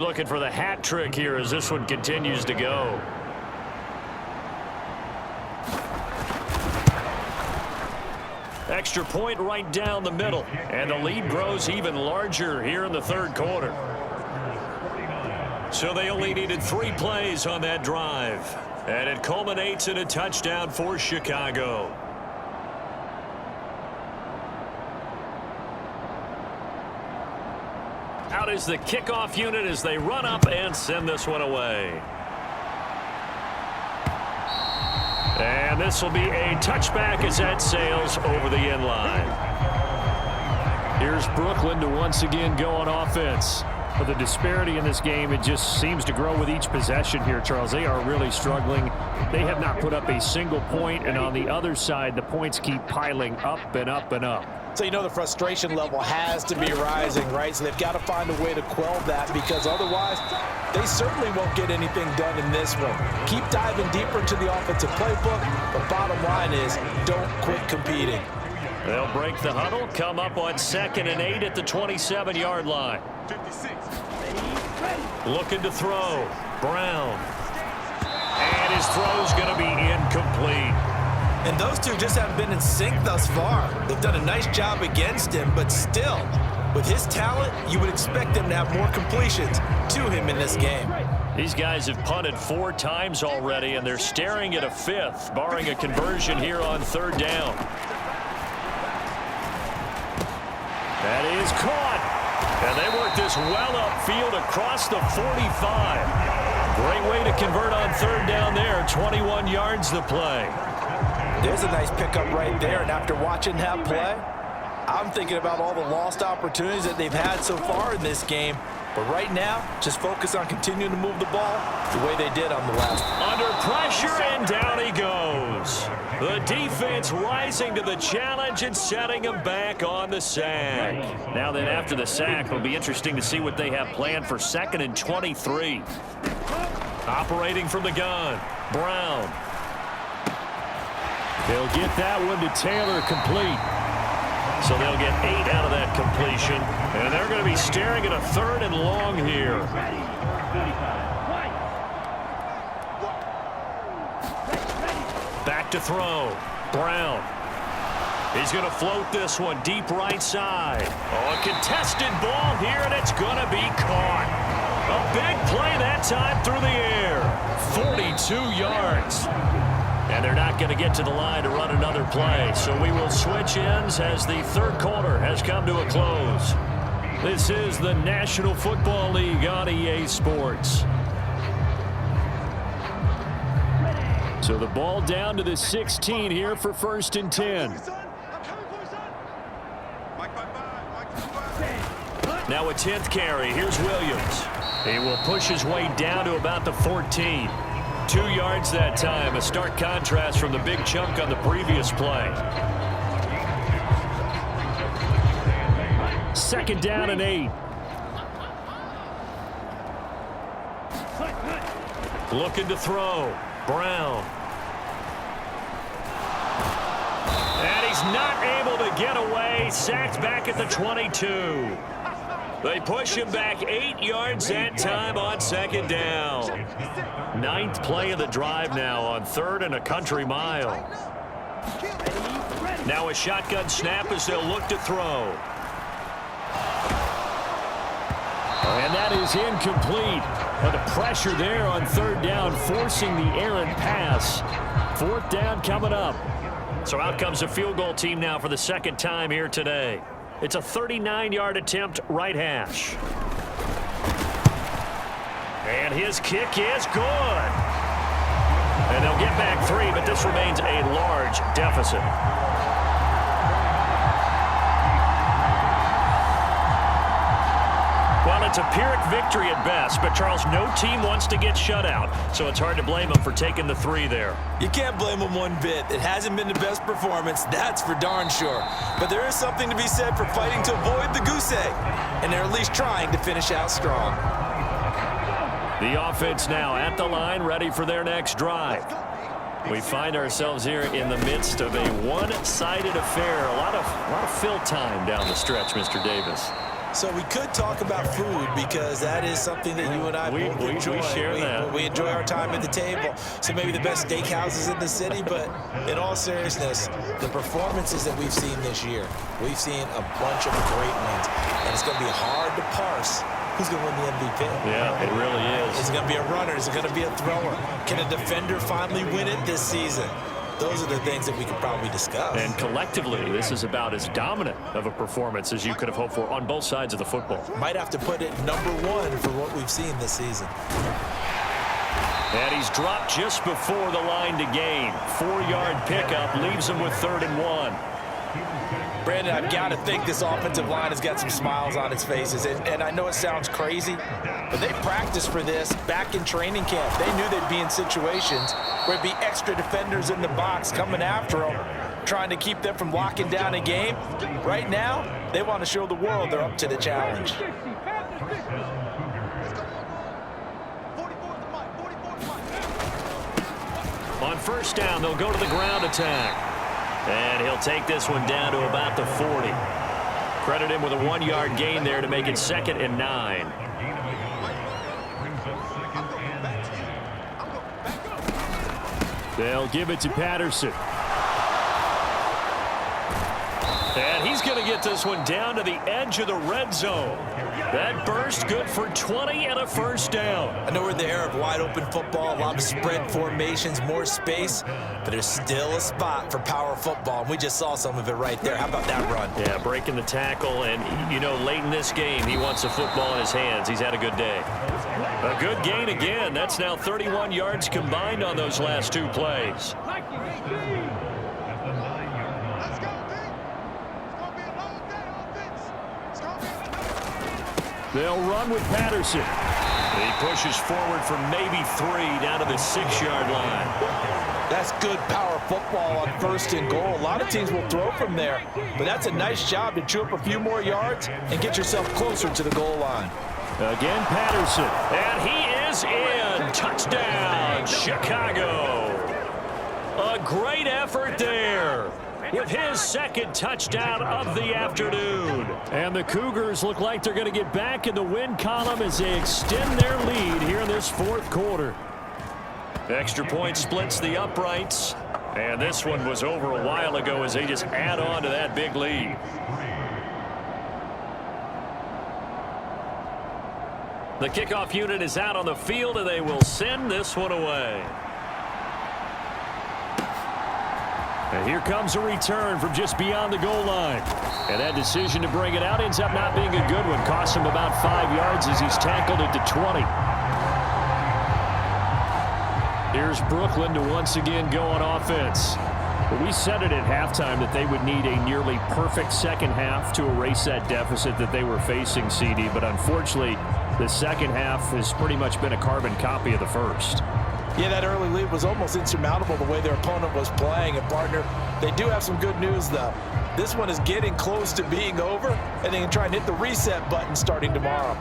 Looking for the hat trick here as this one continues to go. Extra point right down the middle. And the lead grows even larger here in the third quarter. So they only needed 3 plays on that drive. And it culminates in a touchdown for Chicago. Out is the kickoff unit as they run up and send this one away. And this will be a touchback as that sails over the end line. Here's Brooklyn to once again go on offense. But the disparity in this game, it just seems to grow with each possession here, Charles. They are really struggling. They have not put up a single point, and on the other side, the points keep piling up and up and up. So you know the frustration level has to be rising, right? So they've got to find a way to quell that, because otherwise they certainly won't get anything done in this one. Keep diving deeper into the offensive playbook. The bottom line is don't quit competing. They'll break the huddle, come up on 2nd and 8 at the 27-yard line. Looking to throw. Brown. And his throw's going to be incomplete. And those two just haven't been in sync thus far. They've done a nice job against him, but still, with his talent, you would expect him to have more completions to him in this game. These guys have punted 4 times already, and they're staring at a 5th, barring a conversion here on 3rd down. That is caught. And they work this well upfield across the 45. Great way to convert on 3rd down there. 21 yards to play. There's a nice pickup right there, and after watching that play, I'm thinking about all the lost opportunities that they've had so far in this game. But right now, just focus on continuing to move the ball the way they did on the last. Under pressure, and down he goes. The defense rising to the challenge and setting him back on the sack. Now then, after the sack, it'll be interesting to see what they have planned for 2nd and 23. Operating from the gun, Brown. They'll get that one to Taylor, complete. So they'll get 8 out of that completion. And they're going to be staring at a 3rd and long here. Back to throw. Brown. He's going to float this one deep right side. Oh, a contested ball here, and it's going to be caught. A big play that time through the air. 42 yards. And they're not going to get to the line to run another play. So we will switch ends as the 3rd quarter has come to a close. This is the National Football League on EA Sports. So the ball down to the 16 here for 1st and 10. Now a 10th carry. Here's Williams. He will push his way down to about the 14. 2 yards that time, a stark contrast from the big chunk on the previous play. 2nd down and 8. Looking to throw. Brown. And he's not able to get away. Sacked back at the 22. They push him back 8 yards that time on 2nd down. 9th play of the drive now on 3rd and a country mile. Now a shotgun snap as they'll look to throw. And that is incomplete. But the pressure there on 3rd down, forcing the errant pass. 4th down coming up. So out comes the field goal team now for the 2nd time here today. It's a 39-yard attempt, right hash. And his kick is good. And they'll get back 3, but this remains a large deficit. Well, it's a Pyrrhic victory at best, but Charles, no team wants to get shut out, so it's hard to blame them for taking the 3 there. You can't blame them one bit. It hasn't been the best performance, that's for darn sure. But there is something to be said for fighting to avoid the goose egg, and they're at least trying to finish out strong. The offense now at the line, ready for their next drive. We find ourselves here in the midst of a one-sided affair. A lot of fill time down the stretch, Mr. Davis. So we could talk about food because that is something that you and I both enjoy. We share that. We enjoy our time at the table. So maybe the best steakhouses in the city, but in all seriousness, the performances that we've seen this year, we've seen a bunch of great ones, and it's going to be hard to parse who's going to win the MVP. Yeah, it really is. Is it going to be a runner? Is it going to be a thrower? Can a defender finally win it this season? Those are the things that we could probably discuss. And collectively, this is about as dominant of a performance as you could have hoped for on both sides of the football. Might have to put it #1 for what we've seen this season. And he's dropped just before the line to gain. 4-yard pickup leaves him with 3rd and 1. Brandon, I've got to think this offensive line has got some smiles on its faces. And I know it sounds crazy, but they practiced for this back in training camp. They knew they'd be in situations where it'd be extra defenders in the box coming after them, trying to keep them from locking down a game. Right now, they want to show the world they're up to the challenge. On 1st down, they'll go to the ground attack. And he'll take this one down to about the 40. Credit him with a 1-yard gain there to make it 2nd and 9. They'll give it to Patterson. And he's going to get this one down to the edge of the red zone. That burst good for 20 and a 1st down. I know we're in the era of wide-open football, a lot of spread formations, more space, but there's still a spot for power football, and we just saw some of it right there. How about that run? Yeah, breaking the tackle, and, you know, late in this game, he wants the football in his hands. He's had a good day. A good gain again. That's now 31 yards combined on those last 2 plays. They'll run with Patterson. He pushes forward for maybe 3 down to the 6-yard line. That's good power football on 1st and goal. A lot of teams will throw from there, but that's a nice job to chew up a few more yards and get yourself closer to the goal line. Again, Patterson. And he is in. Touchdown, Chicago. A great effort there with his 2nd touchdown of the afternoon. And the Cougars look like they're going to get back in the win column as they extend their lead here in this 4th quarter. Extra point splits the uprights. And this one was over a while ago as they just add on to that big lead. The kickoff unit is out on the field, and they will send this one away. And here comes a return from just beyond the goal line. And that decision to bring it out ends up not being a good one. Costs him about 5 yards as he's tackled at the 20. Here's Brooklyn to once again go on offense. But we said it at halftime that they would need a nearly perfect 2nd half to erase that deficit that they were facing, CD. But unfortunately, the 2nd half has pretty much been a carbon copy of the 1st. Yeah, that early lead was almost insurmountable the way their opponent was playing. And, partner, they do have some good news, though. This one is getting close to being over, and they can try and hit the reset button starting tomorrow.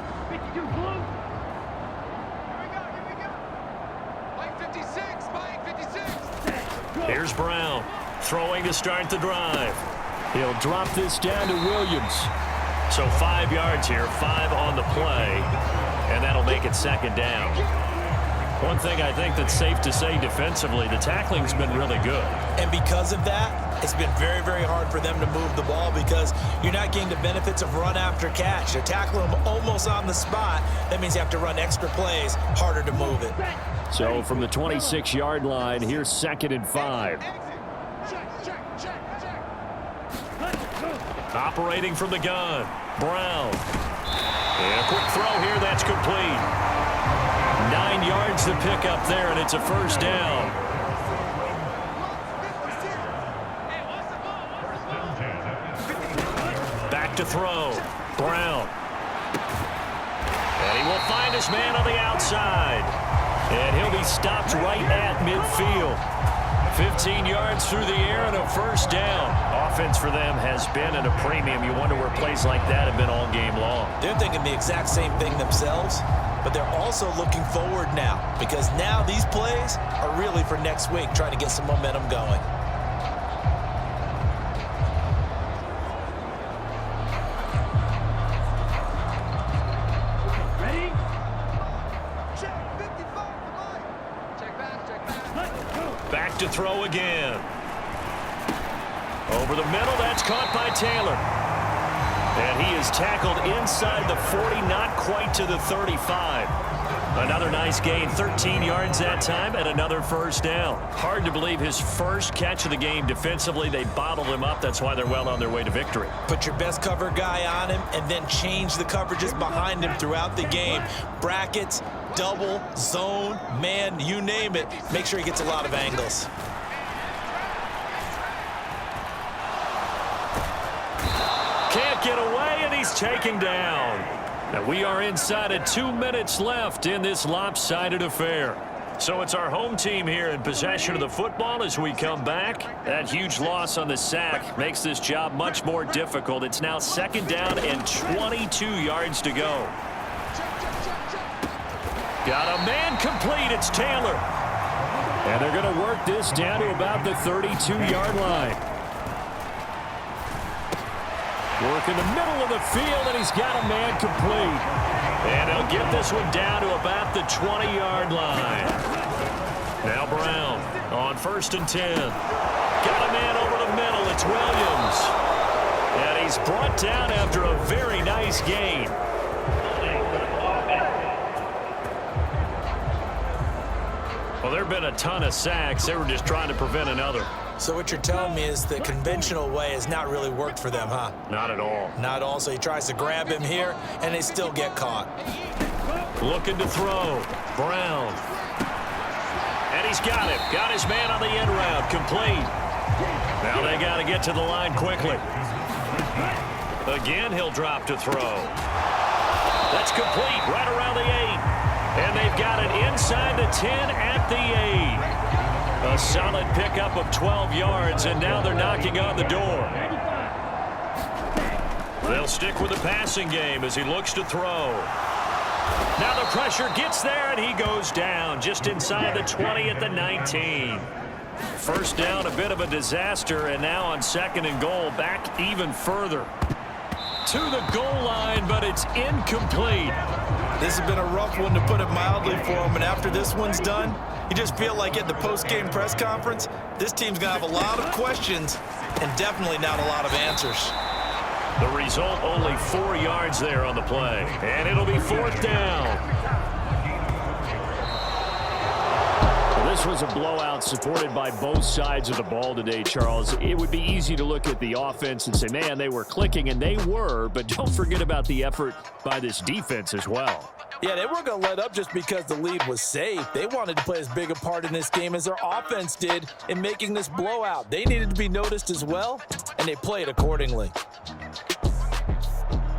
Here's Brown, throwing to start the drive. He'll drop this down to Williams. So 5 yards here, 5 on the play, and that'll make it 2nd down. One thing I think that's safe to say defensively, the tackling's been really good. And because of that, it's been very, very hard for them to move the ball because you're not getting the benefits of run after catch. They're tackling them almost on the spot. That means you have to run extra plays, harder to move it. So from the 26-yard line, here's 2nd and 5. Operating from the gun, Brown. And a quick throw here, that's complete. 9 yards to pick up there, and it's a 1st down. Back to throw. Brown. And he will find his man on the outside. And he'll be stopped right at midfield. 15 yards through the air and a 1st down. Offense for them has been at a premium. You wonder where plays like that have been all game long. They're thinking the exact same thing themselves, but they're also looking forward now because now these plays are really for next week, trying to get some momentum going. to throw again. Over the middle, that's caught by Taylor. And he is tackled inside the 40, not quite to the 35. Another nice gain, 13 yards that time, and another first down. Hard to believe his first catch of the game defensively. They bottled him up. That's why they're well on their way to victory. Put your best cover guy on him and then change the coverages behind him throughout the game. Brackets, double, zone, man, you name it. Make sure he gets a lot of angles. Can't get away, and he's taken down. Now we are inside of 2 minutes left in this lopsided affair. So it's our home team here in possession of the football as we come back. That huge loss on the sack makes this job much more difficult. It's now 2nd down and 22 yards to go. Got a man complete. It's Taylor. And they're going to work this down to about the 32-yard line. Work in the middle of the field, and he's got a man complete. And they'll get this one down to about the 20-yard line. Now Brown on 1st and 10. Got a man over the middle. It's Williams. And he's brought down after a very nice gain. Well, there have been a ton of sacks. They were just trying to prevent another. So what you're telling me is the conventional way has not really worked for them, huh? Not at all. Not all. So he tries to grab him here, and they still get caught. Looking to throw. Brown. And he's got it. Got his man on the end route. Complete. Now they got to get to the line quickly. Again, he'll drop to throw. That's complete. Right around the 8. And they've got it inside the 10 at the 8. A solid pickup of 12 yards, and now they're knocking on the door. They'll stick with the passing game as he looks to throw. Now the pressure gets there, and he goes down just inside the 20 at the 19. First down, a bit of a disaster, and now on 2nd and goal, back even further. To the goal line, but it's incomplete. This has been a rough one, to put it mildly, for him, and after this one's done, you just feel like at the post-game press conference, this team's going to have a lot of questions and definitely not a lot of answers. The result, only 4 yards there on the play, and it'll be 4th down. This was a blowout supported by both sides of the ball today, Charles. It would be easy to look at the offense and say, man, they were clicking, and they were, but don't forget about the effort by this defense as well. Yeah, they weren't going to let up just because the lead was safe. They wanted to play as big a part in this game as their offense did in making this blowout. They needed to be noticed as well, and they played accordingly.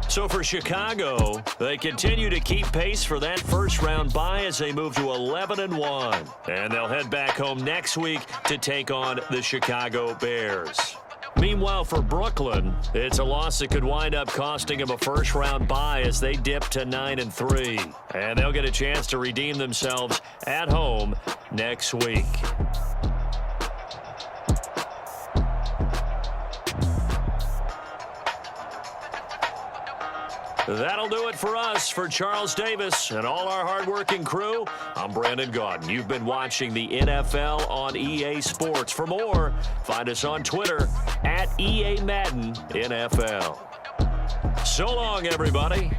So for Chicago, they continue to keep pace for that first-round bye as they move to 11-1. And they'll head back home next week to take on the Chicago Bears. Meanwhile, for Brooklyn, it's a loss that could wind up costing them a first-round bye as they dip to 9-3. And they'll get a chance to redeem themselves at home next week. That'll do it for us. For Charles Davis and all our hardworking crew, I'm Brandon Gaudin. You've been watching the NFL on EA Sports. For more, find us on Twitter at EA Madden NFL. So long, everybody.